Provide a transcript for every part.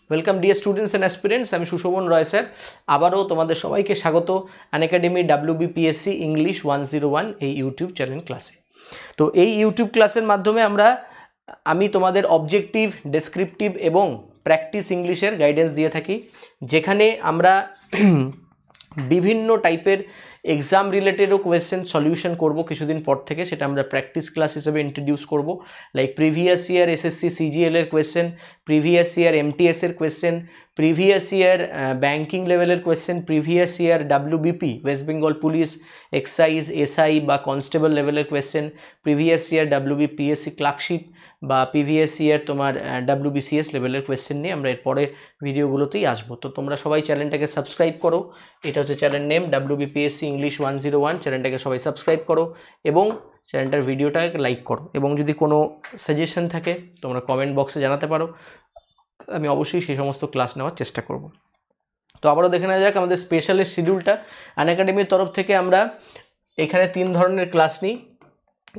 Welcome dear students and aspirants, আমি সুশোভন রয় sir. আবারও তোমাদের সবাইকে স্বাগত আনএকাডেমি WBPSC ইংলিশ 101 এই ইউটিউব চ্যানেল ক্লাসে। তো এই ইউটিউব ক্লাসের মাধ্যমে আমি তোমাদের অবজেক্টিভ, ডেসক্রিপটিভ এবং প্র্যাকটিস ইংলিশের গাইডেন্স দিয়ে থাকি, যেখানে আমরা বিভিন্ন টাইপের এক্সাম রিলেটেডও কোয়েশ্চেন সলিউশন করব কিছুদিন পর থেকে। সেটা আমরা প্র্যাকটিস ক্লাস হিসেবে ইন্ট্রোডিউস করব, like previous year SSC CGL এর কোয়েশ্চেন, প্রিভিয়াস ইয়ার MTS এর কোয়েশ্চেন, প্রিভিয়াস ইয়ার ব্যাঙ্কিং লেভেলের question, previous year WBP West Bengal police excise SI বা কনস্টেবল লেভেলের question, previous year WBPSC clerkship বা প্রিভিয়াস ইয়ার তোমার WBCS লেভেলের question নিয়ে আমরা এরপরে ভিডিওগুলোতেই আসবো। তো তোমরা সবাই চ্যানেলটাকে সাবস্ক্রাইব করো। এটা হচ্ছে চ্যানেল নেম WBPSC ইংলিশ 101। চ্যানেলটাকে সবাই সাবস্ক্রাইব করো এবং চ্যানেলটার ভিডিওটাকে লাইক করো, এবং যদি কোনো সাজেশন থাকে তোমরা কমেন্ট বক্সে জানাতে পারো, আমি অবশ্যই সেই সমস্ত ক্লাস নেওয়ার চেষ্টা করব। তো আবারও দেখে নেওয়া যাক আমাদের স্পেশালের শিডিউলটা। আনএকাডেমির তরফ থেকে আমরা এখানে 3 ধরনের ক্লাস নিই,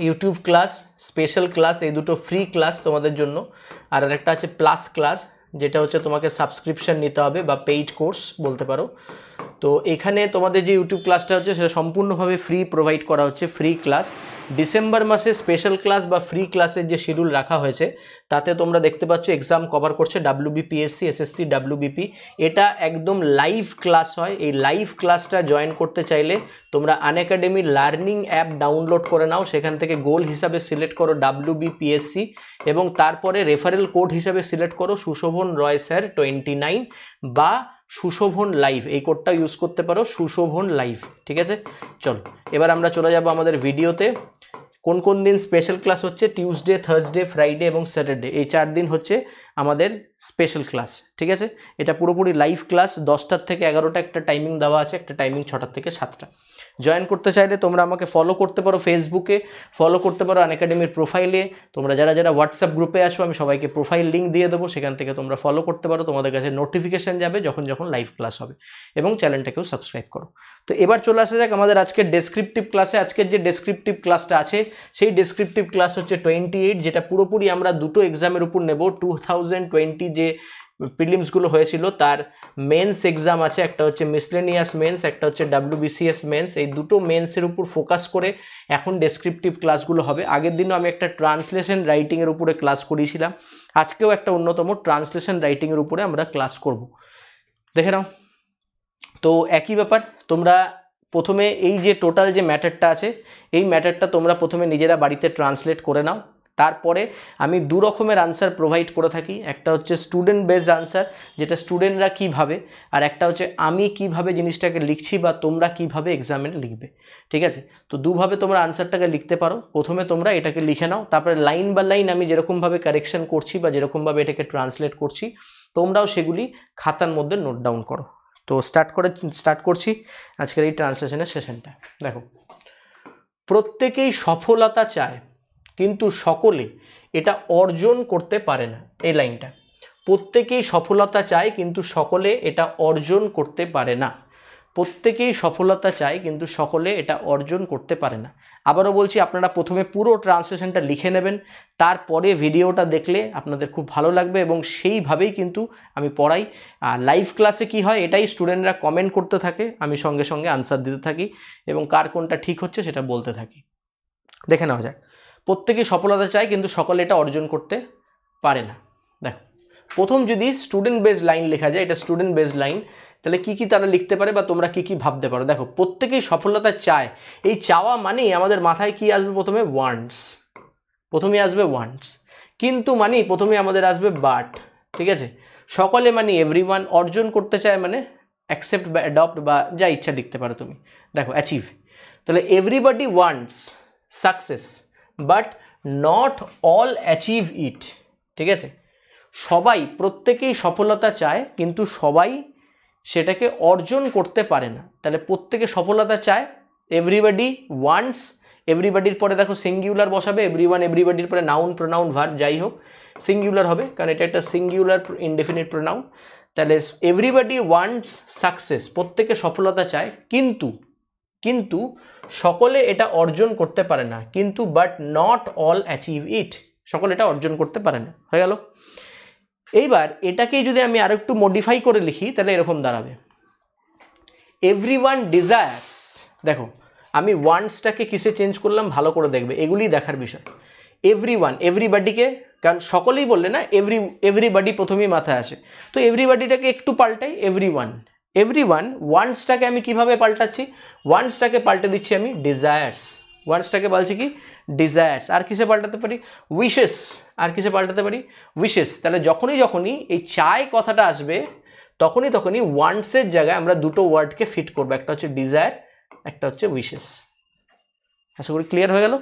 ইউটিউব ক্লাস, স্পেশাল ক্লাস, এই দুটো ফ্রি ক্লাস তোমাদের জন্য, আর একটা আছে প্লাস ক্লাস, যেটা হচ্ছে তোমাকে সাবস্ক্রিপশন নিতে হবে বা পেইড কোর্স বলতে পারো। তো এখানে তোমাদের যে ইউটিউব ক্লাসটা হচ্ছে সেটা সম্পূর্ণভাবে ফ্রি প্রোভাইড করা হচ্ছে, ফ্রি ক্লাস। ডিসেম্বর মাসে স্পেশাল ক্লাস বা ফ্রি ক্লাসের যে শিডিউল রাখা হয়েছে তাতে তোমরা দেখতে পাচ্ছ এক্সাম কভার করছে WBPSC SSC WBP। এটা একদম লাইভ ক্লাস হয়। এই লাইভ ক্লাসটা জয়েন করতে চাইলে তোমরা আনএকাডেমির লার্নিং অ্যাপ ডাউনলোড করে নাও, সেখান থেকে গোল হিসাবে সিলেক্ট করো WBPSC এবং তারপরে রেফারেল কোড হিসাবে সিলেক্ট করো সুশোভন রয় স্যার 29 বা সুশোভন লাইভ, এই কোডটা ইউজ করতে পারো, সুশোভন লাইভ। ঠিক আছে, চলো এবার আমরা চলে যাব আমাদের ভিডিওতে। কোন কোন দিন স্পেশাল ক্লাস হচ্ছে? টিউসডে, থার্সডে, ফ্রাইডে এবং স্যাটারডে, এই 4 দিন হচ্ছে আমাদের স্পেশাল ক্লাস। ঠিক আছে, এটা পুরোপুরি লাইভ ক্লাস। 10টার থেকে 11টা একটা টাইমিং দেওয়া আছে, একটা টাইমিং 6টা থেকে 7টা। জয়েন করতে চাইলে তোমরা আমাকে ফলো করতে পারো ফেসবুকে, ফলো করতে পারো আনএকাডেমির প্রোফাইলে। তোমরা যারা যারা হোয়াটসঅ্যাপ গ্রুপে আসো আমি সবাইকে প্রোফাইল লিঙ্ক দিয়ে দেবো, সেখান থেকে তোমরা ফলো করতে পারো, তোমাদের কাছে নোটিফিকেশান যাবে যখন যখন লাইভ ক্লাস হবে, এবং চ্যানেলটাকেও সাবস্ক্রাইব করো। তো এবার চলে আসা যাক আমাদের আজকের ডেসক্রিপটিভ ক্লাসে। আজকের যে ডেসক্রিপটিভ ক্লাসটা আছে সেই ডেসক্রিপটিভ ক্লাস হচ্ছে 28, যেটা পুরোপুরি আমরা দুটো এক্সামের উপর নেব। 2020 যে প্রিলিমসগুলো হয়েছিল তার মেন্স এক্সাম আছে, একটা হচ্ছে মিসলেনিয়াস মেন্স, একটা হচ্ছে WBCS মেন্স। এই দুটো মেন্সের উপর ফোকাস করে এখন ডেসক্রিপটিভ ক্লাসগুলো হবে। আগের দিনও আমি একটা ট্রান্সলেশন রাইটিংয়ের উপরে ক্লাস করিয়েছিলাম, আজকেও একটা অন্যতম ট্রান্সলেশন রাইটিংয়ের উপরে আমরা ক্লাস করব। দেখে নাও। তো একই ব্যাপার, তোমরা প্রথমে এই যে টোটাল যে ম্যাটারটা আছে এই ম্যাটারটা তোমরা প্রথমে নিজেরা বাড়িতে ট্রান্সলেট করে নাও। তারপরে আমি 2 রকমের আনসার প্রোভাইড করে থাকি, একটা হচ্ছে স্টুডেন্ট বেসড আনসার, যেটা স্টুডেন্টরা কী ভাবে, আর একটা হচ্ছে আমি কিভাবে জিনিসটাকে লিখছি বা তোমরা কিভাবে এক্সামে লিখবে। ঠিক আছে, তো দুভাবে তোমরা আনসারটাকে লিখতে পারো। প্রথমে তোমরা এটাকে লিখে নাও, তারপরে লাইন বা লাইন আমি যেরকমভাবে কারেকশন করছি বা যেরকমভাবে এটাকে ট্রান্সলেট করছি তোমরাও সেগুলি খাতার মধ্যে নোট ডাউন করো। তো স্টার্ট করছি আজকের এই ট্রান্সলেশনের সেশনটা। দেখো, প্রত্যেকেই সফলতা চায় কিন্তু সকলে এটা অর্জন করতে পারে না। এই লাইনটা, প্রত্যেকেই সফলতা চায় কিন্তু সকলে এটা অর্জন করতে পারে না। প্রত্যেকেই সফলতা চায় কিন্তু সকলে এটা অর্জন করতে পারে না। আবারও বলছি, আপনারা প্রথমে পুরো ট্রান্সলেশনটা লিখে নেবেন, তারপরে ভিডিওটা দেখলে আপনাদের খুব ভালো লাগবে এবং সেইভাবেই কিন্তু আমি পড়াই। আর লাইভ ক্লাসে কি হয়, এটাই স্টুডেন্টরা কমেন্ট করতে থাকে, আমি সঙ্গে সঙ্গে আনসার দিতে থাকি এবং কার কোনটা ঠিক হচ্ছে সেটা বলতে থাকি। দেখে নেওয়া যাক। প্রত্যেকেই সফলতা চায় কিন্তু সকলে এটা অর্জন করতে পারে না। দেখো, প্রথম যদি স্টুডেন্ট বেসড লাইন লেখা যায়, এটা স্টুডেন্ট বেসড লাইন, তাহলে কি কি তারা লিখতে পারে বা তোমরা কি কি ভাবতে পারো? দেখো, প্রত্যেকেই সফলতা চায়, এই চাওয়া মানেই আমাদের মাথায় কি আসবে? প্রথমে ওয়ান্টস, প্রথমে আসবে ওয়ান্টস। কিন্তু মানেই প্রথমে আমাদের আসবে বাট। ঠিক আছে, সকলে মানে এভরিওয়ান, অর্জন করতে চায় মানে অ্যাকসেপ্ট বা অ্যাডপ্ট বা যা ইচ্ছা লিখতে পারো তুমি। দেখো, অ্যাচিভ, তাহলে everybody wants success but not all achieve it. ঠিক আছে, সবাই, প্রত্যেকেই সফলতা চায় কিন্তু সবাই সেটাকে অর্জন করতে পারে না। তাহলে প্রত্যেকে সফলতা চায়, এভরিবডি ওয়ান্টস, এভরিবডির পরে দেখো সিঙ্গুলার বসাবে, এভরিওয়ান এভরিবডির পরে নাউন প্রোনাউন ভার্ব যাই হোক সিঙ্গুলার হবে, কারণ এটা একটা সিঙ্গুলার ইনডেফিনিট প্রোনাউন। তাহলে এভরিবডি ওয়ান্টস সাকসেস, প্রত্যেকে সফলতা চায় কিন্তু কিন্তু সকলে এটা অর্জন করতে পারে না। কিন্তু but not all achieve it, সকলে এটা অর্জন করতে পারে না। হয়ে গেল। এইবার এটাকেই যদি আমি আরো একটু মডিফাই করে লিখি তাহলে এরকম দাঁড়াবে, এভরিওয়ান ডিজায়ার্স। দেখো আমি ওয়ান্টসটাকে কিসে চেঞ্জ করলাম ভালো করে দেখবে, এগুলি দেখার বিষয়। এভরিওয়ান, এভরিবাডিকে, কারণ সকলেই বললে না এভরিবাডি প্রথমেই মাথায় আসে, তো এভরিবাডিটাকে একটু পাল্টাই এভরিওয়ান। এভরিওয়ান, ওয়ান্টসটাকে আমি কিভাবে পাল্টাচ্ছি, ওয়ান্টসটাকে পাল্টে দিচ্ছি আমি ডিজায়ার্স, ওয়ান্টসটাকে বলছি কি ডিজায়ার্স। আর কিসে পাল্টাতে পারি, উইশেস। আর কিসে পাল্টাতে পারি, উইশেস। তাহলে যখনই এই চাই কথাটা আসবে তখনই ওয়ান্টসের জায়গায় আমরা দুটো ওয়ার্ডকে ফিট করবো, একটা হচ্ছে ডিজায়ার, একটা হচ্ছে উইশেস। আশা করি ক্লিয়ার হয়ে গেল।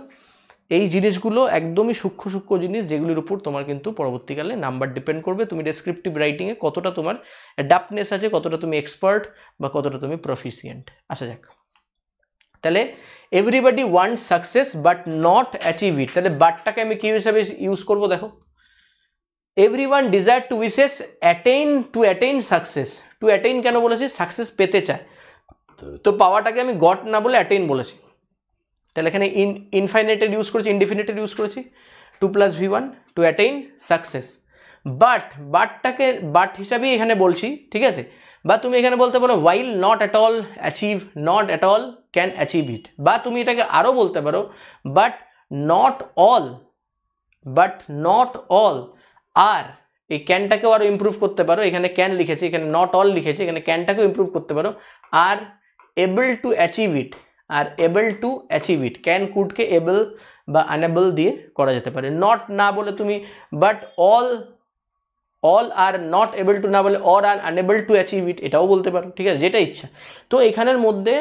এই জিনিসগুলো একদমই সূক্ষ্ম জিনিস, যেগুলির উপর তোমার কিন্তু পরবর্তীকালে নাম্বার ডিপেন্ড করবে, তুমি ডেসক্রিপটিভ রাইটিংয়ে কতটা তোমার অ্যাডাপ্টনেস আছে, কতটা তুমি এক্সপার্ট বা কতটা তুমি প্রফিসিয়েন্ট। আসা যাক, তাহলে everybody want success but not achieve it, তাহলে বাটটাকে আমি কি হিসাবে ইউজ করবো, দেখো everyone desire to wishes to attain success. To attain কেন বলেছি, সাকসেস পেতে চায়, তো পাওয়াটাকে আমি গট না বলে অ্যাটেইন বলেছি। তাহলে এখানে ইনফাইনাইটেড ইউজ করেছি, ইনডিফিনিটেড ইউজ করেছি, 2 + V1 টু অ্যাটেইন সাকসেস। বাটটাকে বাট হিসাবেই এখানে বলছি, ঠিক আছে। বা তুমি এখানে বলতে পারো while not at all achieve, not at all can achieve it. বা তুমি এটাকে আরও বলতে পারো বাট নট অল আর, এই ক্যানটাকেও আরও ইমপ্রুভ করতে পারো, এখানে ক্যান লিখেছি, এখানে নট অল লিখেছি, এখানে ক্যানটাকেও ইমপ্রুভ করতে পারো, আর এবল টু অ্যাচিভ ইট, আর able to achieve it, can কুডকে এবল বা আনএবল দিয়ে করা যেতে পারে। নট না বলে তুমি but all are not able to না বলে or are unable to achieve it, এটাও বলতে পারো, ঠিক আছে, যেটা ইচ্ছা। তো এখানের মধ্যে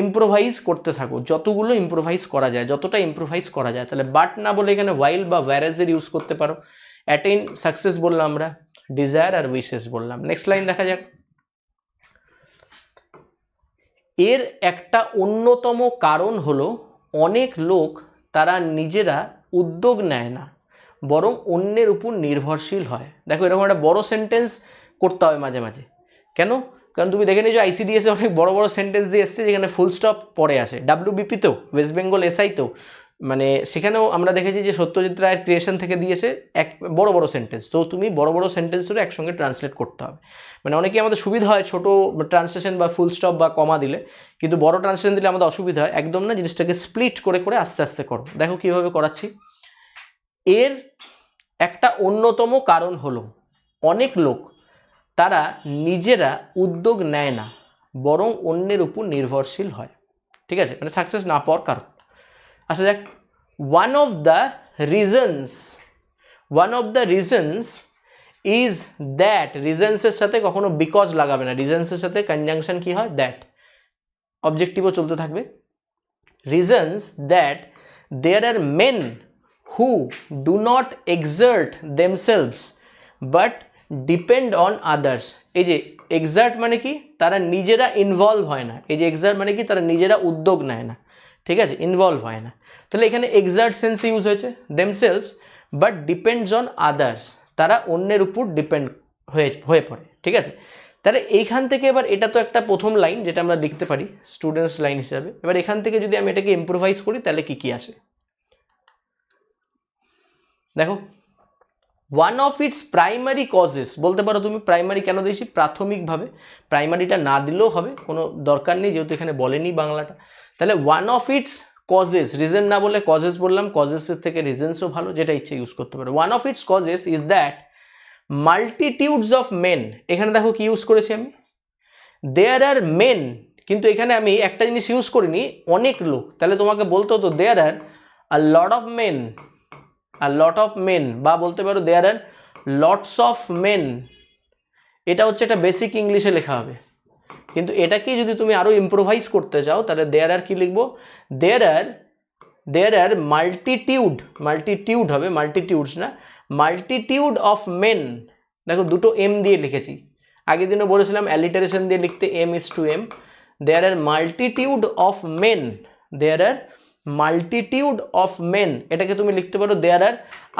ইম্প্রোভাইজ করতে থাকো, যতগুলো ইম্প্রোভাইজ করা যায়, যতটা ইম্প্রোভাইজ করা যায়। তাহলে বাট না বলে এখানে ওয়াইল বা ওয়্যারেজের ইউজ করতে পারো, অ্যাটেইন সাকসেস বললাম আমরা, ডিজায়ার আর উইশেস বললাম। নেক্সট লাইন দেখা যাক। এর একটা অন্যতম কারণ হলো অনেক লোক তারা নিজেরা উদ্যোগ নেয় না, বরং অন্যের উপর নির্ভরশীল হয়। দেখো এরকম একটা বড় সেন্টেন্স করতে হয় মাঝে মাঝে, কেন, কারণ তুমি দেখে নিয়েছো ICDS অনেক বড় সেন্টেন্স দিয়ে এসছে যেখানে ফুল স্টপ পরে আসে, WBPতেও, ওয়েস্ট বেঙ্গল SIতেও, মানে সেখানেও আমরা দেখেছি যে সত্যজিৎ রায়ের ক্রিয়েশন থেকে দিয়েছে এক বড় সেন্টেন্স। তো তুমি বড় সেন্টেন্সগুলো একসঙ্গে ট্রান্সলেট করতে হবে। মানে অনেকেই আমাদের সুবিধা হয় ছোট ট্রান্সলেশন বা ফুল স্টপ বা কমা দিলে, কিন্তু বড় ট্রান্সলেশন দিলে আমাদের অসুবিধা হয়। একদম না, জিনিসটাকে স্প্লিট করে আস্তে আস্তে করো। দেখো কীভাবে করাচ্ছি। এর একটা অন্যতম কারণ হলো অনেক লোক তারা নিজেরা উদ্যোগ নেয় না, বরং অন্যের উপর নির্ভরশীল হয়, ঠিক আছে, মানে সাকসেস না পাওয়ার কারণ। আচ্ছা যাক, one of the reasons is that, রিজনসের সাথে কখনো বিকজ লাগাবে না, রিজনসের সাথে কনজাংশন কি হয়, দ্যাট, অবজেক্টিভও চলতে থাকবে। Reasons that there are men who do not exert themselves but depend on others. এই যে এক্সার্ট মানে কি, তারা নিজেরা ইনভলভ হয় না, এই যে এক্সার্ট মানে কি, তারা নিজেরা উদ্যোগ নেয় না, ঠিক আছে, ইনভলভ হয় না। তাহলে এখানে এক্সার্ট সেন্সে ইউজ হয়েছে, themselves but depends on others, তারা অন্যের উপর ডিপেন্ড হয়ে পড়ে, ঠিক আছে। তাহলে এইখান থেকে এবার এটা তো একটা প্রথম লাইন যেটা আমরা লিখতে পারি স্টুডেন্টস লাইন হিসাবে। এবার এখান থেকে যদি আমি এটাকে ইম্প্রোভাইজ করি তাহলে কি আসে দেখো, one of it's primary causes, বলতে পারো তুমি প্রাইমারি কেন দিয়েছি, প্রাথমিকভাবে, প্রাইমারিটা না দিলেও হবে, কোনো দরকার নেই যেহেতু এখানে বলেনি বাংলাটা। তাহলে one of its causes, reason না বলে কজেস বললাম, কজেসের থেকে রিজনসও ভালো, যেটা ইচ্ছে ইউজ করতে পারো। One of its causes is that multitudes of men, এখানে দেখো কি ইউজ করেছি আমি, দেয়ার আর মেন, কিন্তু এখানে আমি একটা জিনিস ইউজ করিনি, অনেক লোক। তাহলে তোমাকে বলতে হতো দেয়ার আর আ লট অফ মেন, বা বলতে পারো দেয়ার আর লটস অফ মেন। এটা হচ্ছে একটা বেসিক ইংলিশে লেখা হবে, কিন্তু এটাকেই যদি তুমি আরো ইম্প্রোভাইজ করতে চাও তাহলে দেয়ার আর কি লিখবো, দেয়ার আর মাল্টিটিউড হবে, মাল্টিটিউডস না, মাল্টিটিউড অফ মেন। দেখো দুটো এম দিয়ে লিখেছি, আগের দিনও বলেছিলাম অ্যালিটারেশন দিয়ে লিখতে, M:M। There are multitude of men, there are multitude of men, এটাকে তুমি লিখতে পারো দেয়ার আর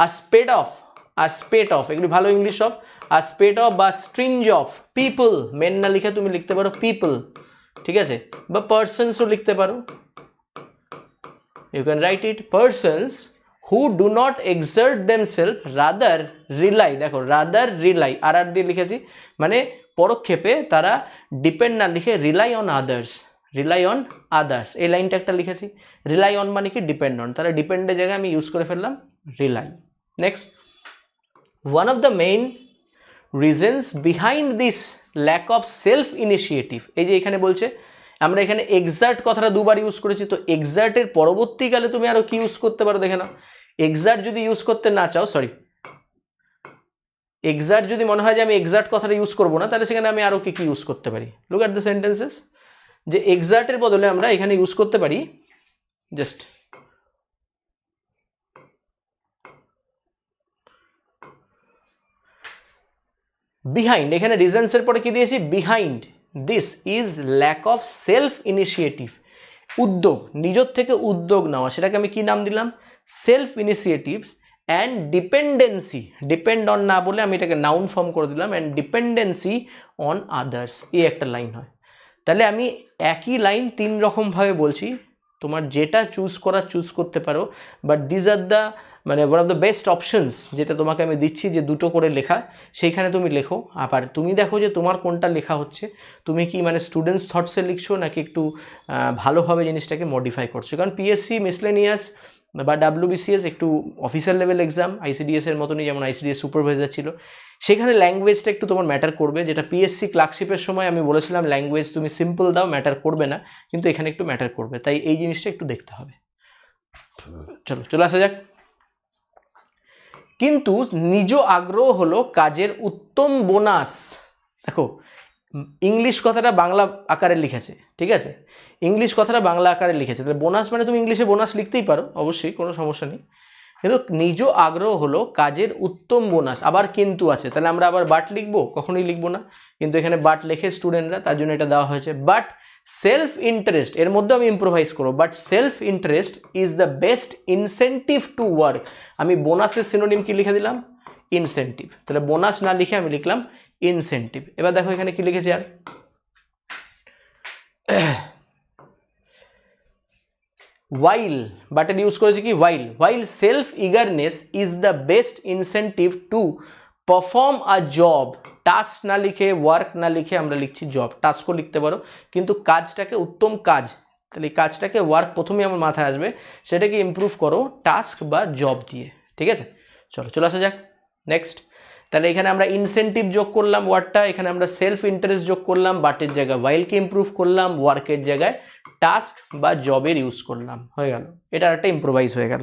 আ স্পেট অফ, এগুলি ভালো English of, a spate of বা স্ট্রিঞ্জ অফ পিপল, মেন না লিখে তুমি লিখতে পারো পিপল, ঠিক আছে, বা পার্সনসও লিখতে পারো, you can write it, persons who do not exert themself rather rely, দেখো রাদার রিলাই আর দিয়ে লিখেছি, মানে পরক্ষেপে তারা ডিপেন্ড না লিখে rely on others, rely on others, এই লাইনটা একটা লিখেছি। রিলাই অন মানে কি ডিপেন্ড অন, তাহলে ডিপেন্ডের জায়গায় আমি ইউজ করে ফেললাম rely. Next, one of the main reasons behind this lack of self initiative, এই যে এখানে বলছে আমরা এখানে এক্সার্ট কথাটা দুবার ইউজ করেছি, তো এক্সার্টের পরবর্তীকালে তুমি আরো কি ইউজ করতে পারো দেখে নাও। এক্সার্ট যদি ইউজ করতে না চাও, সরি এক্সার্ট যদি মনে হয় যে আমি এক্সার্ট কথাটা ইউজ করবো না, তাহলে সেখানে আমি আরো কি কি ইউজ করতে পারি, লুক অ্যাট দ্য সেন্টেন্সেস, যে এক্সার্টের বদলে আমরা এখানে ইউজ করতে পারি জাস্ট বিহাইন্ড, এখানে রিজনসের পরে কি দিয়েছি, behind this is lack of self initiative, উদ্যোগ, নিজের থেকে উদ্যোগ নেওয়া, সেটাকে আমি কি নাম দিলাম, self initiatives, and dependency, depend on না বলে আমি এটাকে নাউন ফর্ম করে দিলাম, অ্যান্ড ডিপেন্ডেন্সি অন আদার্স, এই একটা লাইন হয়। তাহলে আমি একই লাইন তিন রকমভাবে বলছি, তোমার যেটা চুজ করার চুজ করতে পারো, বাট দিস আর দ্য মানে one of the best options, যেটা তোমাকে আমি দিচ্ছি যে দুটো করে লেখা, সেইখানে তুমি লেখো। আবার তুমি দেখো যে তোমার কোনটা লেখা হচ্ছে, তুমি কি মানে স্টুডেন্টস থটসে লিখছো নাকি একটু ভালোভাবে জিনিসটাকে মডিফাই করছো, কারণ পিএসসি মিসলেনিয়াস বা ডাব্লিউবিসিএস একটু অফিসার লেভেল এক্সাম, আইসিডিএস এর মতনই, যেমন আইসিডিএস সুপারভাইজার ছিল, সেখানে ল্যাঙ্গুয়েজটা একটু তোমার ম্যাটার করবে, যেটা পিএসসি ক্লার্কশিপের সময় আমি বলেছিলাম ল্যাঙ্গুয়েজ তুমি সিম্পল দাও ম্যাটার করবে না, কিন্তু এখানে একটু ম্যাটার করবে, তাই এই জিনিসটা একটু দেখতে হবে। চলো আসা যাক। কিন্তু নিজ আগ্রহ হলো কাজের উত্তম বোনাস, দেখো ইংলিশ কথাটা বাংলা আকারে লিখেছে, ঠিক আছে, ইংলিশ কথাটা বাংলা আকারে লিখেছে, তাহলে বোনাস মানে তুমি ইংলিশে বোনাস লিখতেই পারো, অবশ্যই কোনো সমস্যা নেই, কিন্তু নিজ আগ্রহ হলো কাজের উত্তম বোনাস, আবার কিন্তু আছে, তাহলে আমরা আবার বাট লিখবো, কখনোই লিখবো না, কিন্তু এখানে বাট লেখে স্টুডেন্টরা, তার জন্য এটা দেওয়া হয়েছে। বাট সেলফ ইন্টারেস্ট, এর মধ্যে আমি ইম্প্রোভাইজ করবো, but self interest is the best incentive to work, আমি বোনাসের সিনোনিম কি লিখে দিলাম, ইনসেন্টিভ, তাহলে বোনাস না লিখে আমি লিখলাম ইনসেন্টিভ। এবার দেখো এখানে কি লিখেছে আর, while বাটের ইউজ করেছে কি while, while self eagerness is the best incentive to perform a job, task না লিখে ওয়ার্ক না লিখে আমরা লিখছি জব, টাস্কও লিখতে পারো, কিন্তু কাজটাকে উত্তম কাজ, তাহলে এই কাজটাকে ওয়ার্ক প্রথমেই আমার মাথায় আসবে, সেটাকে ইমপ্রুভ করো টাস্ক বা জব দিয়ে, ঠিক আছে। চলো আসা যাক নেক্সট, তাহলে এখানে আমরা ইনসেন্টিভ যোগ করলাম ওয়ার্ডটা, এখানে আমরা সেলফ ইন্টারেস্ট যোগ করলাম, বাটের জায়গায় ওয়াইলকে ইমপ্রুভ করলাম, ওয়ার্কের জায়গায় টাস্ক বা জবের ইউজ করলাম, হয়ে গেল, এটা একটা ইম্প্রোভাইজ হয়ে গেল,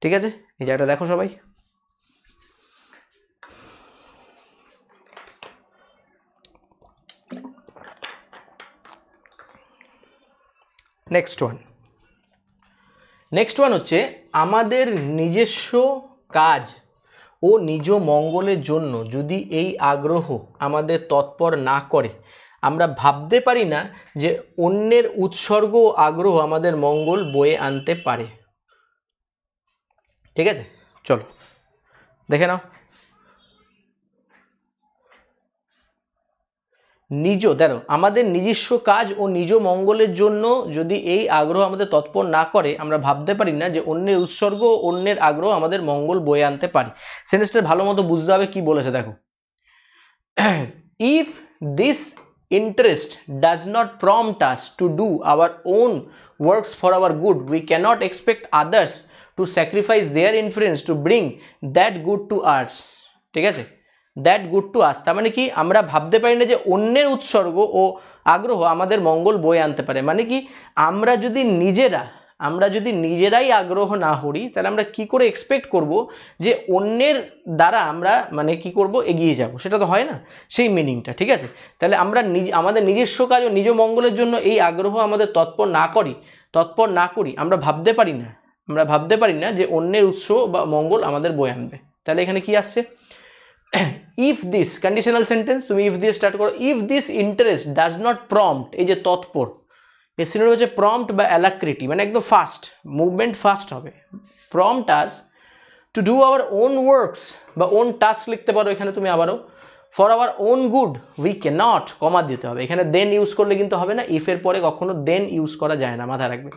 ঠিক আছে। এই জায়গাটা দেখো সবাই, নেক্সট ওয়ান হচ্ছে আমাদের নিজস্ব কাজ ও নিজ মঙ্গলের জন্য যদি এই আগ্রহ আমাদের তৎপর না করে, আমরা ভাবতে পারি না যে অন্যের উৎসর্গ ও আগ্রহ আমাদের মঙ্গল বয়ে আনতে পারে, ঠিক আছে। চলো দেখে নাও, দেখো আমাদের নিজস্ব কাজ ও নিজ মঙ্গলের জন্য যদি এই আগ্রহ আমাদের তৎপর না করে, আমরা ভাবতে পারি না যে অন্যের উৎসর্গ ও অন্যের আগ্রহ আমাদের মঙ্গল বয়ে আনতে পারে। সেন্টেন্সটা ভালো মতো বুঝতে হবে কি বলেছে, দেখো if this interest does not prompt us to do our own works for our good, we cannot expect others to sacrifice their influence to bring that good to us, ঠিক আছে, দ্যাট গুড টু আস, তার মানে কি আমরা ভাবতে পারি না যে অন্যের উৎসর্গ ও আগ্রহ আমাদের মঙ্গল বয়ে আনতে পারে, মানে কি আমরা যদি নিজেরাই আগ্রহ না করি, তাহলে আমরা কি করে এক্সপেক্ট করব যে অন্যের দ্বারা আমরা মানে কি করব, এগিয়ে যাব, সেটা তো হয় না, সেই মিনিংটা, ঠিক আছে। তাহলে আমরা আমাদের নিজস্ব কাজ ও নিজ মঙ্গলের জন্য এই আগ্রহ আমাদের তৎপর না করি, আমরা ভাবতে পারি না যে অন্যের উৎস বা মঙ্গল আমাদের বয়ে আনবে। তাহলে এখানে কি আসছে, if this conditional sentence, তুমি if দিয়ে স্টার্ট করো, if this interest does not prompt, এই যে তৎপর, এর সিনোনিম হচ্ছে prompt বা alacrity, মানে একদম ফাস্ট মুভমেন্ট, ফাস্ট হবে, prompt us to do our own works বা own task লিখতে পারো এখানে তুমি আবারও, for our own good we cannot, কমা দিতে হবে, এখানে then ইউজ করলে কিন্তু হবে না, if এর পরে কখনো then ইউজ করা যায় না, মাথায় রাখবে,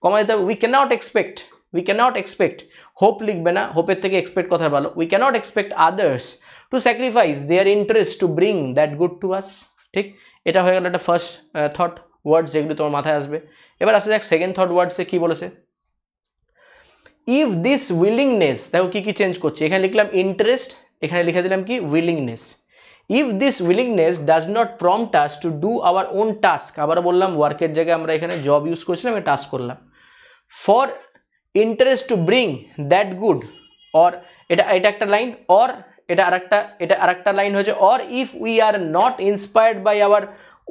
কমা দিতে হবে, we cannot expect, we cannot expect, hope লিখবে না, হোপের থেকে এক্সপেক্ট কথা ভালো, we cannot expect others to sacrifice their interest to bring that good to us. ঠিক, এটা হয়ে গেল একটা ফার্স্ট থট ওয়ার্ডস যেগুলো তোমার মাথায় আসবে। এবার আসা যাক সেকেন্ড থট ওয়ার্ডসে কি বলেছে। ইফ দিস উইলিংনেস, দেখো কি কি চেঞ্জ করছে, এখানে লিখলাম ইন্টারেস্ট, এখানে লিখে দিলাম কি willingness. If this willingness does not prompt us to do our own task, আবার বললাম ওয়ার্কের জায়গায় আমরা এখানে জব ইউজ করছিলাম, টাস্ক করলাম, for interest to bring that good, or এটা একটা লাইন, অর এটা আরেকটা লাইন হয়েছে, or if we are not inspired by our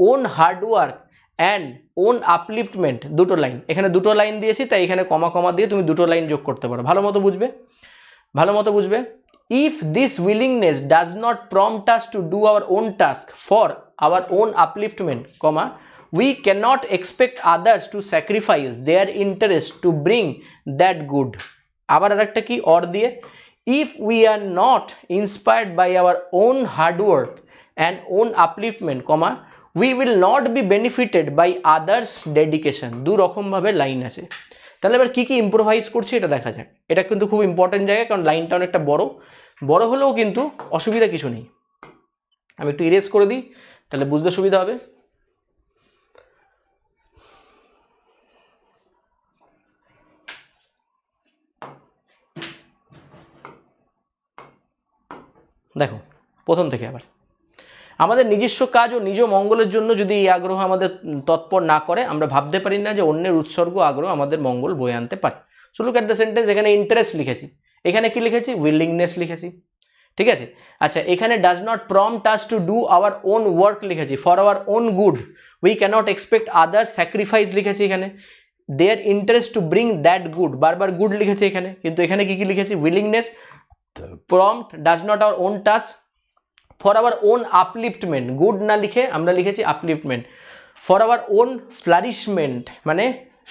own hard work and own upliftment, দুটো লাইন, এখানে দুটো লাইন দিয়েছি তাই এখানে কমা কমা দিয়ে তুমি দুটো লাইন যোগ করতে পারো, ভালো মতো বুঝবে। If this willingness does not prompt us to do our own task for our own আপলিফটমেন্ট, comma we cannot expect others to sacrifice their interest to bring that good, আবার আরেকটা কি or দিয়ে, if we are not inspired by our own hard work and own upliftment, comma we will not be benefited by others dedication, দু রকম ভাবে line আছে। তাহলে এবার কি কি ইম্প্রোভাইজ করছি এটা দেখা যাক। এটা কিন্তু খুব ইম্পর্টেন্ট জায়গা, কারণ লাইনটা অনেকটা বড় হলেও কিন্তু অসুবিধা কিছু নেই। আমি একটু ইরেজ করে দিই তাহলে বুঝতে সুবিধা হবে। দেখো প্রথম থেকে আবার, আমাদের নিজস্ব কাজ ও নিজ মঙ্গলের জন্য যদি এই আগ্রহ আমাদের তৎপর না করে, আমরা ভাবতে পারি না যে অন্যের উৎসর্গ আগ্রহ আমাদের মঙ্গল বয়ে আনতে পারে। So look at the sentence, এখানে ইন্টারেস্ট লিখেছি, এখানে কি লিখেছি উইলিংনেস লিখেছি, ঠিক আছে। আচ্ছা, এখানে does not prompt us to do our own work লিখেছি, for our own good we cannot expect others sacrifice লিখেছি, এখানে their interest to bring that good, বারবার গুড লিখেছি এখানে, কিন্তু এখানে কি কি লিখেছি willingness, prompt does not our own task, for our own upliftment, good না লিখে আমরা লিখেছি upliftment, for our own flourishment মানে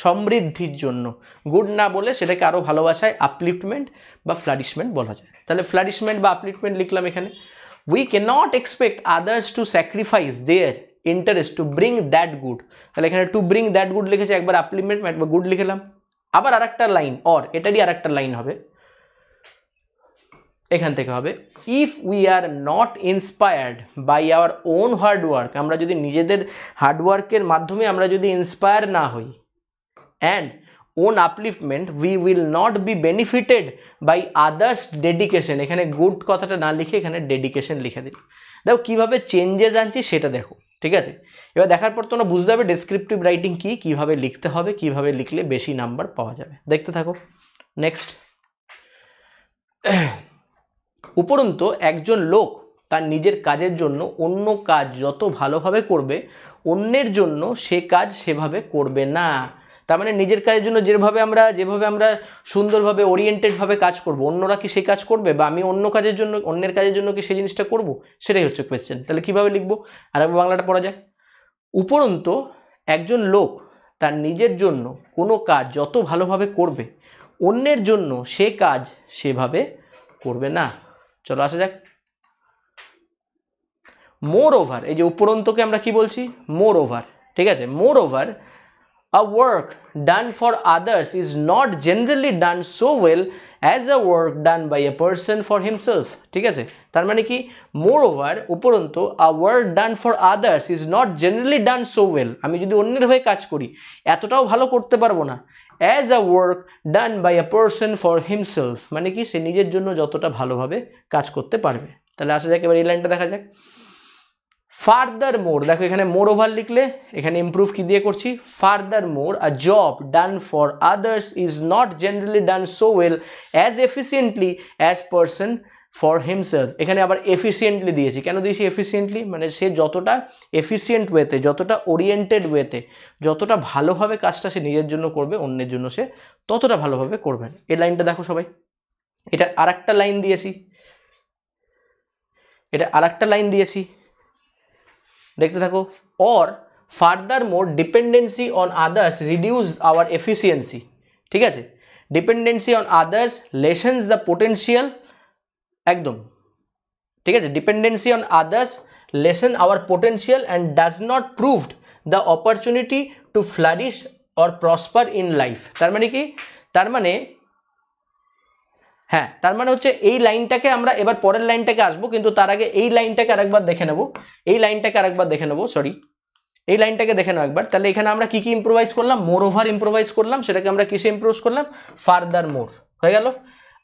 সমৃদ্ধির জন্য, গুড না বলে সেটাকে আরও ভালোবাসায় আপলিফটমেন্ট বা ফ্লারিশমেন্ট বলা যায়। তাহলে ফ্লারিশমেন্ট বা আপলিফটমেন্ট লিখলাম এখানে। We cannot expect others to sacrifice their interest to bring that good, তাহলে এখানে টু ব্রিং দ্যাট গুড লিখেছে, একবার আপলিফটমেন্ট একবার গুড লিখলাম। আবার আরেকটা লাইন অর, এটারই আরেকটা লাইন হবে, এখান থেকে হবে if we are not inspired by our own hard work, আমরা যদি নিজেদের হার্ডওয়ার্কের মাধ্যমে আমরা যদি ইন্সপায়ার না হই, and own upliftment we will not be benefited by others dedication, এখানে গুড কথাটা না লিখে এখানে ডেডিকেশন লিখে দিই। দেখো কীভাবে চেঞ্জেস আনছি সেটা দেখো, ঠিক আছে। এবার দেখার পর তোমরা বুঝতে হবে ডেসক্রিপটিভ রাইটিং কী, কীভাবে লিখতে হবে, কীভাবে লিখলে বেশি নাম্বার পাওয়া যাবে, দেখতে থাকো। নেক্সট, উপরন্তু একজন লোক তার নিজের কাজের জন্য অন্য কাজ যত ভালোভাবে করবে, অন্যের জন্য সে কাজ সেভাবে করবে না। তার মানে নিজের কাজের জন্য যেভাবে আমরা সুন্দরভাবে ওরিয়েন্টেডভাবে কাজ করব, অন্যরা কি সেই কাজ করবে, বা আমি অন্যের কাজের জন্য কি সেই জিনিসটা করব, সেটাই হচ্ছে কোয়েশ্চেন। তাহলে কীভাবে লিখবো, আর একবার বাংলাটা পড়া যায়। উপরন্তু একজন লোক তার নিজের জন্য কোনো কাজ যত ভালোভাবে করবে, অন্যের জন্য সে কাজ সেভাবে করবে না। চলো আসা যাক। মোর ওভার, এই যে উপরন্তকে আমরা কি বলছি মোর ওভার, ঠিক আছে। Moreover a work done for others is not generally done so well as a work done by a person for himself, ঠিক আছে। তার মানে কি মোর ওভার উপরন্তু a work done for others is not generally done so well, আমি যদি অন্যের হয়ে কাজ করি এতটাও ভালো করতে পারবো না, as a work done by a person for himself মানে কি সে নিজের জন্য যতটা ভালোভাবে কাজ করতে পারবে। তাহলে আসা যাক এবার এই লাইনটা দেখা যাক। ফার্দার মোর, দেখো এখানে মোর ওভার লিখলে এখানে ইমপ্রুভ কি দিয়ে করছি, further more a job done for others is not generally done so well as efficiently as person for himself, এখানে আবার এফিসিয়েন্টলি দিয়েছি। কেন দিয়েছি এফিসিয়েন্টলি, মানে সে যতটা এফিসিয়েন্ট ওয়েতে, যতটা ওরিয়েন্টেড ওয়েতে, যতটা ভালোভাবে কাজটা সে নিজের জন্য করবে, অন্যের জন্য সে ততটা ভালোভাবে করবেন। এই লাইনটা দেখো সবাই, এটা আরেকটা লাইন দিয়েছি, এটা আরেকটা লাইন দিয়েছি, দেখতে থাকো। Or further more dependency on others reduce our efficiency, ঠিক আছে। Dependency on others lessens the potential, একদম ঠিক আছে। Dependency on others lessen our potential and does not proved the opportunity to flourish or prosper in life. তার মানে কি, তার মানে হ্যাঁ, তার মানে হচ্ছে এই লাইনটাকে আমরা এবার পরের লাইনটাকে আসবো, কিন্তু তার আগে এই লাইনটাকে আরেকবার দেখে নেব, এই লাইনটাকে আরেকবার দেখে নেব, সরি এই লাইনটাকে দেখে নাও একবার। তাহলে এখানে আমরা কি কি ইম্প্রোভাইজ করলাম, মোর ওভার ইম্প্রোভাইজ করলাম, সেটাকে আমরা কিসে ইম্প্রোভ করলাম, ফার্দার মোর, হয়ে গেল।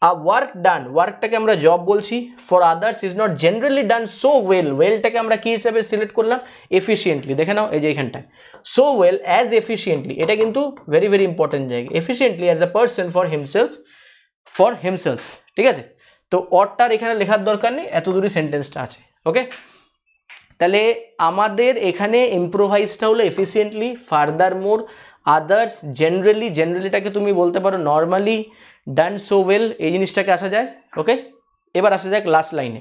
আর ওয়ার্ক ডান, ওয়ার্কটাকে আমরা জব বলছি, for others is not generally done so well, ওয়েলটাকে আমরা কি হিসাবে সিলেক্ট করলাম, এফিসিয়েন্টলি, দেখে নাও এই যে এখানটায় সো ওয়েল অ্যাজ এফিসিয়েন্টলি, এটা কিন্তু ভেরি ভেরি ইম্পর্টেন্ট জায়গা, efficiently as a person for himself, ঠিক আছে। তো অরটার এখানে লেখার দরকার নেই, এত দূরই সেন্টেন্সটা আছে, ওকে। তাহলে আমাদের এখানে ইম্প্রোভাইজটা হলো এফিসিয়েন্টলি, ফার্দার মোর, আদার্স, জেনারেলি, জেনারেলিটাকে তুমি বলতে পারো নর্মালি, ডান সো ওয়েল, এই জিনিসটাকে আসা যায়, ওকে। এবার আসা যাক লাস্ট লাইনে,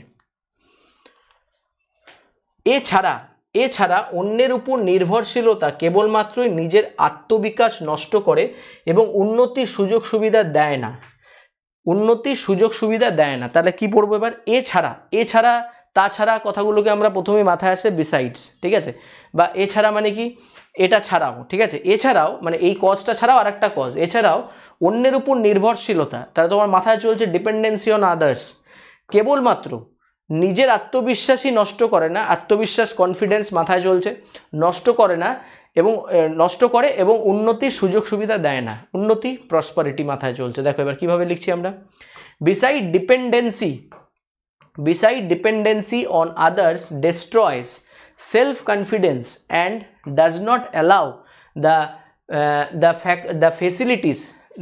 এছাড়া অন্যের উপর নির্ভরশীলতা কেবলমাত্রই নিজের আত্মবিকাশ নষ্ট করে এবং উন্নতির সুযোগ সুবিধা দেয় না, উন্নতির সুযোগ সুবিধা দেয় না। তাহলে কি পড়বো এবার, এছাড়া তাছাড়া কথাগুলোকে আমরা প্রথমে মাথায় আসে বিসাইডস, ঠিক আছে, বা এছাড়া মানে কি, এটা ছাড়াও, ঠিক আছে, এছাড়াও মানে এই কজটা ছাড়াও আর একটা কজ, এছাড়াও অন্যের উপর নির্ভরশীলতা, তাহলে তোমার মাথায় চলছে ডিপেন্ডেন্সি অন আদার্স, কেবলমাত্র নিজের আত্মবিশ্বাসই নষ্ট করে না, আত্মবিশ্বাস কনফিডেন্স মাথায় চলছে, নষ্ট করে না এবং উন্নতির সুযোগ সুবিধা দেয় না, উন্নতি প্রসপারিটি মাথায় চলছে। দেখো এবার কিভাবে লিখছি আমরা, beside dependency on others destroys self confidence and does not allow the facilities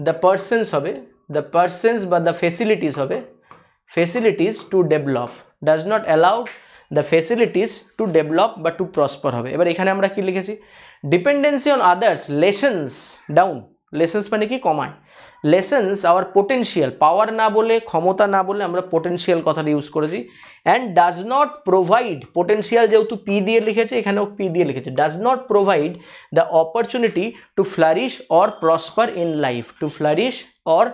the persons হবে the persons বা the facilities হবে facilities to develop, does not allow the facilities to develop বা to prosper হবে। এবার এখানে আমরা কি লিখেছি, dependency on others lessons down, lessons মানে কি কমায়, লেসেন্স আওয়ার পোটেনশিয়াল, পাওয়ার না বলে ক্ষমতা না বলে আমরা পোটেনশিয়াল কথাটা ইউজ করেছি, and does not provide, potential যেহেতু পি দিয়ে লিখেছে এখানেও পি দিয়ে লিখেছে, does not provide the opportunity to flourish or prosper in life, to flourish or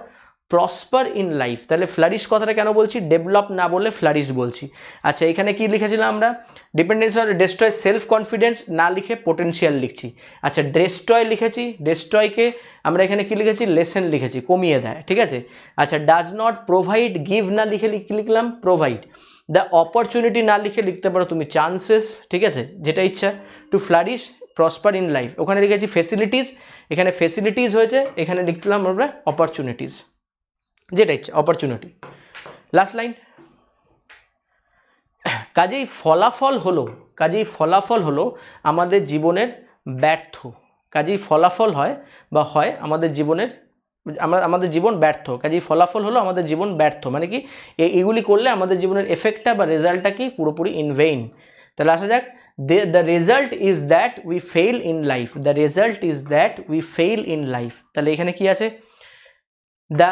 prosper in life. তাহলে ফ্লারিশ কথাটা কেন বলছি, ডেভেলপ না বলে ফ্লারিশ বলছি। আচ্ছা এখানে কি লিখেছিলাম আমরা, dependence on destroy self confidence না লিখে পোটেনশিয়াল লিখছি। আচ্ছা ডেস্ট্রয় লিখেছি, ডেস্ট্রয়কে আমরা এখানে কি লিখেছি, লেসেন লিখেছি, কমিয়ে দেয়, ঠিক আছে। আচ্ছা ডাজ নট প্রোভাইড, গিভ না লিখে কি লিখলাম, প্রোভাইড, দ্য অপরচুনিটি না লিখে লিখতে পারো তুমি চান্সেস, ঠিক আছে, যেটা ইচ্ছা, to flourish prosper in life, ওখানে লিখেছি ফেসিলিটিস, এখানে ফেসিলিটিস হয়েছে, এখানে লিখলাম আমরা অপরচুনিটিস, যেটা ইচ্ছা অপরচুনিটি। লাস্ট লাইন, কাজেই ফলাফল হলো আমাদের জীবনের ব্যর্থ, কাজেই ফলাফল হয় আমাদের জীবনের, আমাদের জীবন ব্যর্থ, কাজেই ফলাফল হলো আমাদের জীবন ব্যর্থ, মানে কি এগুলি করলে আমাদের জীবনের এফেক্টটা বা রেজাল্টটা কি পুরোপুরি ইন ভেইন। তাহলে আসা যাক, the result is that we fail in life, the result is that we fail in life. তাহলে এখানে কি আছে, দ্য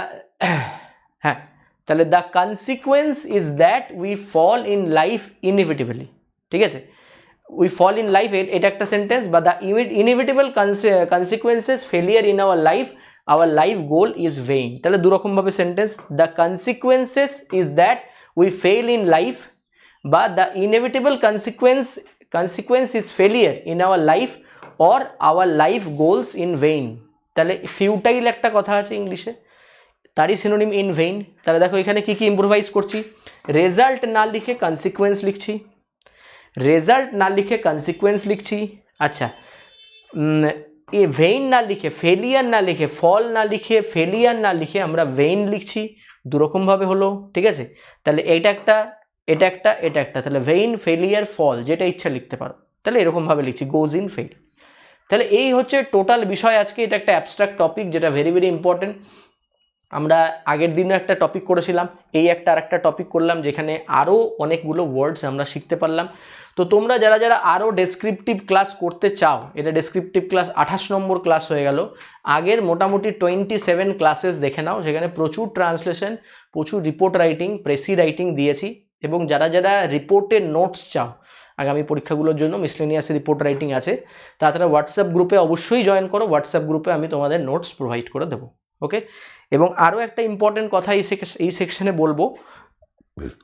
হ্যাঁ, তাহলে the consequence is that we fall in life inevitably, ঠিক আছে, উই ফল ইন লাইফ, এটা একটা সেন্টেন্স, বা the inevitable consequences failure in our life goal is vain. তাহলে দুরকমভাবে sentence, the consequences is that we fail in life, বা the inevitable consequence is failure in our life or our life goals in vain. তাহলে futile একটা কথা আছে ইংলিশে, তারই synonym in vain. তাহলে দেখো এখানে কি কি ইম্প্রোভাইজ করছি, রেজাল্ট না লিখে কনসিকুয়েন্স লিখছি, রেজাল্ট না লিখে কনসিকুয়েন্স লিখছি। আচ্ছা এ ভেইন না লিখে, ফেলিয়ার না লিখে, ফল না লিখে, ফেলিয়ার না লিখে আমরা ভেইন লিখছি, দুরকমভাবে হলো, ঠিক আছে। তাহলে এটা একটা, তাহলে ভেইন, ফেলিয়ার, ফল, যেটা ইচ্ছা লিখতে পারো, তাহলে এরকমভাবে লিখছি, গোজ ইন ফেল। তাহলে এই হচ্ছে টোটাল বিষয় আজকে, এটা একটা অ্যাবস্ট্রাক্ট টপিক যেটা ভেরি ভেরি ইম্পর্টেন্ট। আমরা আগের দিনও একটা টপিক করেছিলাম, এই আরেকটা টপিক করলাম, যেখানে আরও অনেকগুলো ওয়ার্ডস আমরা শিখতে পারলাম। তো তোমরা যারা আরও ডেসক্রিপটিভ ক্লাস করতে চাও, এটা ডেসক্রিপটিভ ক্লাস 28 নম্বর ক্লাস হয়ে গেল, আগের মোটামুটি 27 ক্লাসেস দেখে নাও, সেখানে প্রচুর ট্রান্সলেশন, প্রচুর রিপোর্ট রাইটিং, প্রেসি রাইটিং দিয়েছি। এবং যারা রিপোর্টের নোটস চাও আগামী পরীক্ষাগুলোর জন্য, মিসলেনিয়াস রিপোর্ট রাইটিং আছে, তারা হোয়াটসঅ্যাপ গ্রুপে অবশ্যই জয়েন করো, হোয়াটসঅ্যাপ গ্রুপে আমি তোমাদের নোটস প্রোভাইড করে দেবো, ওকে। এবং আরও একটা ইম্পর্টেন্ট কথা এই সেকশনে বলবো,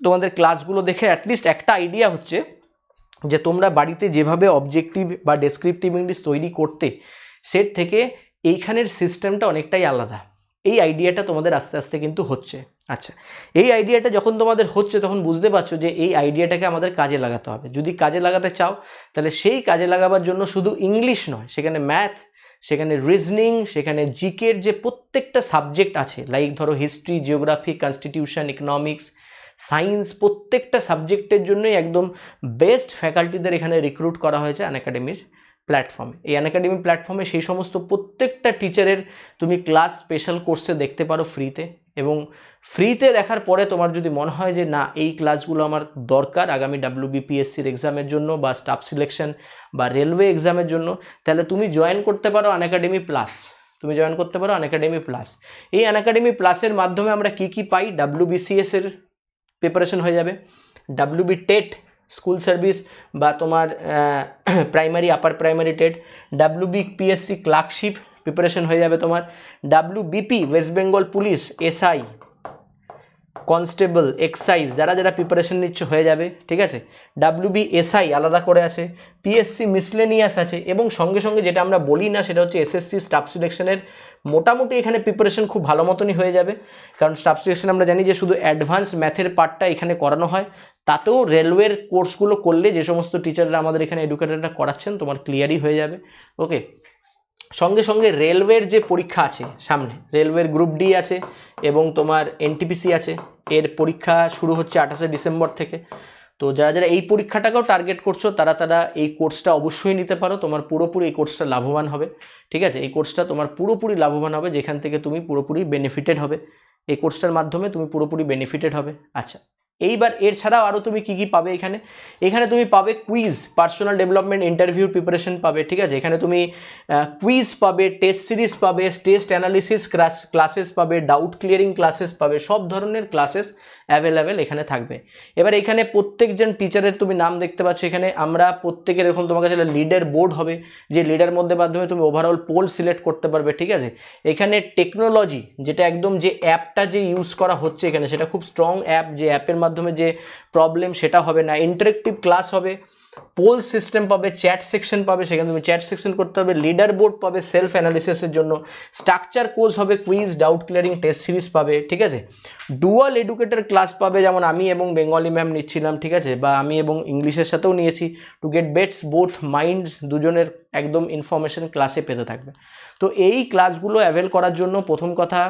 তোমাদের ক্লাসগুলো দেখে অ্যাটলিস্ট একটা আইডিয়া হচ্ছে যে তোমরা বাড়িতে যেভাবে অবজেক্টিভ বা ডেসক্রিপটিভ ইংলিশ তৈরি করতে, সেট থেকে এইখানের সিস্টেমটা অনেকটাই আলাদা। এই আইডিয়াটা তোমাদের আস্তে আস্তে কিন্তু হচ্ছে। আচ্ছা, এই আইডিয়াটা যখন তোমাদের হচ্ছে তখন বুঝতে পারছো যে এই আইডিয়াটাকে আমাদের কাজে লাগাতে হবে। যদি কাজে লাগাতে চাও তাহলে সেই কাজে লাগাবার জন্য শুধু ইংলিশ নয়, সেখানে ম্যাথ, সেখানে রিজনিং, সেখানে জিকের যে প্রত্যেকটা সাবজেক্ট আছে, লাইক ধরো history, geography, constitution, economics, science, প্রত্যেকটা সাবজেক্টের জন্যই একদম বেস্ট ফ্যাকাল্টিদের এখানে রিক্রুট করা হয়েছে আনএকাডেমির প্ল্যাটফর্মে। এই আনএকাডেমি প্ল্যাটফর্মে সেই সমস্ত প্রত্যেকটা টিচারের তুমি ক্লাস স্পেশাল কোর্সে দেখতে পারো ফ্রিতে, এবং ফ্রিতে দেখার পরে তোমার যদি মনে হয় যে না এই ক্লাসগুলো আমার দরকার আগামী WBPSCর এক্সামের জন্য বা স্টাফ সিলেকশন বা রেলওয়ে এক্সামের জন্য, তাহলে তুমি জয়েন করতে পারো আনএকাডেমি প্লাস। তুমি জয়েন করতে পারো আনএকাডেমি প্লাস। এই আনএকাডেমি প্লাসের মাধ্যমে আমরা কি কি পাই? WBCS এর প্রিপারেশন হয়ে যাবে, WB টেট স্কুল সার্ভিস বা তোমার primary upper primary TET, WBPSC clerkship preparation হয়ে যাবে তোমার, WBP West Bengal police, SI constable, excise যারা যারা প্রিপারেশন নিচ্ছে হয়ে যাবে, ঠিক আছে। WBSI আলাদা করে আছে, PSC মিসলেনিয়াস আছে, এবং সঙ্গে সঙ্গে যেটা আমরা বলি না সেটা হচ্ছে SSC স্টাফ সিলেকশনের মোটামুটি এখানে প্রিপারেশন খুব ভালো মতনই হয়ে যাবে। কারণ স্টাফ সিলেকশন আমরা জানি যে শুধু অ্যাডভান্স ম্যাথের পার্টটা এখানে করানো হয়, তাতেও রেলওয়ের কোর্সগুলো করলে যে সমস্ত টিচাররা আমাদের এখানে এডুকেটররা করাচ্ছেন তোমার ক্লিয়ারই হয়ে যাবে। ওকে, সঙ্গে সঙ্গে রেলওয়ের যে পরীক্ষা আছে সামনে, রেলওয়ের গ্রুপ ডি আছে এবং তোমার NTPC আছে, এর পরীক্ষা শুরু হচ্ছে 28শে ডিসেম্বর থেকে। তো যারা যারা এই পরীক্ষাটাকেও টার্গেট করছো তারা এই কোর্সটা অবশ্যই নিতে পারো, তোমার পুরোপুরি এই কোর্সটা লাভবান হবে, ঠিক আছে। এই কোর্সটা তোমার পুরোপুরি লাভবান হবে, যেখান থেকে তুমি পুরোপুরি বেনিফিটেড হবে, এই কোর্সটার মাধ্যমে তুমি পুরোপুরি বেনিফিটেড হবে। আচ্ছা, এইবার এর ছাড়াও আরও তুমি কী কী পাবে এখানে? এখানে তুমি পাবে quiz, personal development, interview preparation পাবে, ঠিক আছে। এখানে তুমি কুইজ পাবে, টেস্ট সিরিজ পাবে, টেস্ট অ্যানালিসিস ক্লাসেস পাবে, ডাউট ক্লিয়ারিং ক্লাসেস পাবে, সব ধরনের ক্লাসেস অ্যাভেলেবেল এখানে থাকবে। এবার এখানে প্রত্যেকজন টিচারের তুমি নাম দেখতে পাচ্ছ, এখানে আমরা প্রত্যেকের এরকম তোমার কাছে লিডার বোর্ড হবে, যে লিডার মাধ্যমে তুমি ওভারঅল পোল সিলেক্ট করতে পারবে, ঠিক আছে। এখানে টেকনোলজি যেটা একদম যে অ্যাপটা যে ইউজ করা হচ্ছে এখানে সেটা খুব স্ট্রং অ্যাপ, যে অ্যাপের মাধ্যমে যে প্রবলেম সেটা হবে না, ইন্টারেক্টিভ ক্লাস হবে, পোল সিস্টেম পাবে, চ্যাট সেকশন পাবে, সেখানে তুমি চ্যাট সেকশন করতে হবে, লিডার বোর্ড পাবে সেলফ অ্যানালিসিসের জন্য, স্ট্রাকচার কোর্স হবে, quiz, doubt clearing, test series পাবে, ঠিক আছে। ডুয়াল এডুকেটর ক্লাস পাবে, যেমন আমি এবং বেঙ্গলি ম্যাম নিচ্ছিলাম, ঠিক আছে, বা আমি এবং ইংলিশের সাথেও নিয়েছি, to get bets both minds, দুজনের একদম ইনফরমেশন ক্লাসে পেতে থাকবে। তো এই ক্লাসগুলো অ্যাভেল করার জন্য প্রথম কথা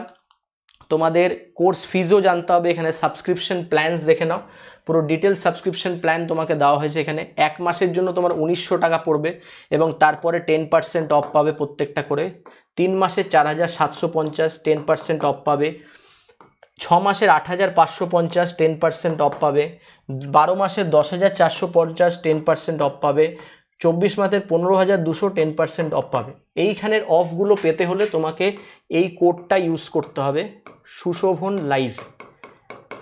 তোমাদের কোর্স ফিজও জানতে হবে। এখানে সাবস্ক্রিপশন প্ল্যানস দেখে নাও, পুরো ডিটেলস সাবস্ক্রিপশন প্ল্যান তোমাকে দেওয়া হয়েছে। এখানে 1 মাসের জন্য তোমার 1900 টাকা পড়বে এবং তারপরে 10% অফ পাবে প্রত্যেকটা করে। 3 মাসে 4750, 10% অফ পাবে। 6 মাসের 8550, 10% অফ পাবে। 12 মাসের 10450, 10% অফ পাবে। 24 মাসের 15200, 10% অফ পাবে। এইখানের অফগুলো পেতে হলে তোমাকে এই কোডটা ইউজ করতে হবে, সুশোভন লাইভ।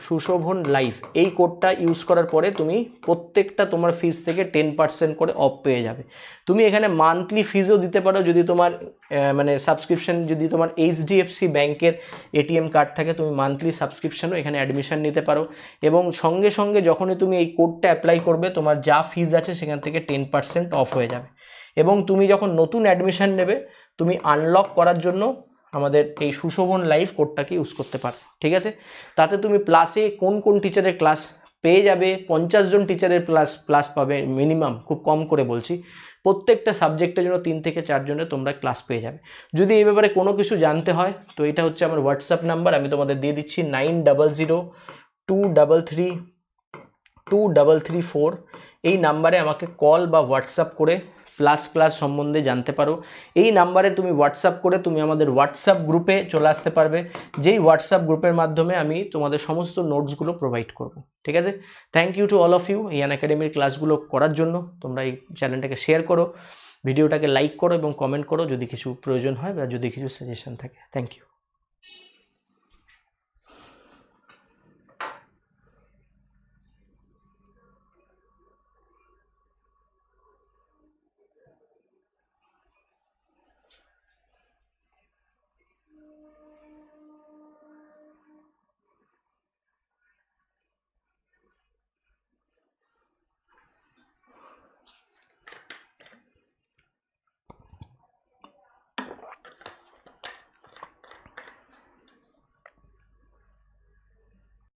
সুশোভন লাইভ এই কোডটা ইউজ করার পরে তুমি প্রত্যেকটা তোমার ফিস থেকে 10% করে অফ পেয়ে যাবে। তুমি এখানে মান্থলি ফিজও দিতে পারো, যদি তোমার মানে সাবস্ক্রিপশন, যদি তোমার HDFC ব্যাংকের ATM কার্ড থাকে তুমি মান্থলি সাবস্ক্রিপশনও এখানে অ্যাডমিশন নিতে পারো। এবং সঙ্গে সঙ্গে যখনই তুমি এই কোডটা অ্যাপ্লাই করবে তোমার যা ফিজ আছে সেখান থেকে 10% অফ হয়ে যাবে। এবং তুমি যখন নতুন অ্যাডমিশন নেবে তুমি আনলক করার জন্য আমাদের এই সুশোভন লাইভ কোডটাকে ইউজ করতে পারো, ঠিক আছে। তাতে তুমি প্লাসে কোন কোন টিচারের ক্লাস পেয়ে যাবে, 50 জন টিচারের প্লাস পাবে মিনিমাম, খুব কম করে বলছি। প্রত্যেকটা সাবজেক্টের জন্য 3 থেকে 4 জনের তোমরা ক্লাস পেয়ে যাবে। যদি এই ব্যাপারে কোনো কিছু জানতে হয় তো এটা হচ্ছে আমার হোয়াটসঅ্যাপ নাম্বার, আমি তোমাদের দিয়ে দিচ্ছি 9002332334। এই নাম্বারে আমাকে কল বা হোয়াটসঅ্যাপ করে ক্লাস সম্বন্ধে জানতে পারো। এই নাম্বারে তুমি হোয়াটসঅ্যাপ করে তুমি আমাদের হোয়াটসঅ্যাপ গ্রুপে চলে আসতে পারবে, যেই হোয়াটসঅ্যাপ গ্রুপের মাধ্যমে আমি তোমাদের সমস্ত নোটসগুলো প্রোভাইড করব, ঠিক আছে। Thank you to all of you এই আনএকাডেমির ক্লাসগুলো করার জন্য। তোমরা এই চ্যানেলটাকে শেয়ার করো, ভিডিওটাকে লাইক করো এবং কমেন্ট করো যদি কিছু প্রয়োজন হয় বা যদি কিছু সাজেশন থাকে। Thank you.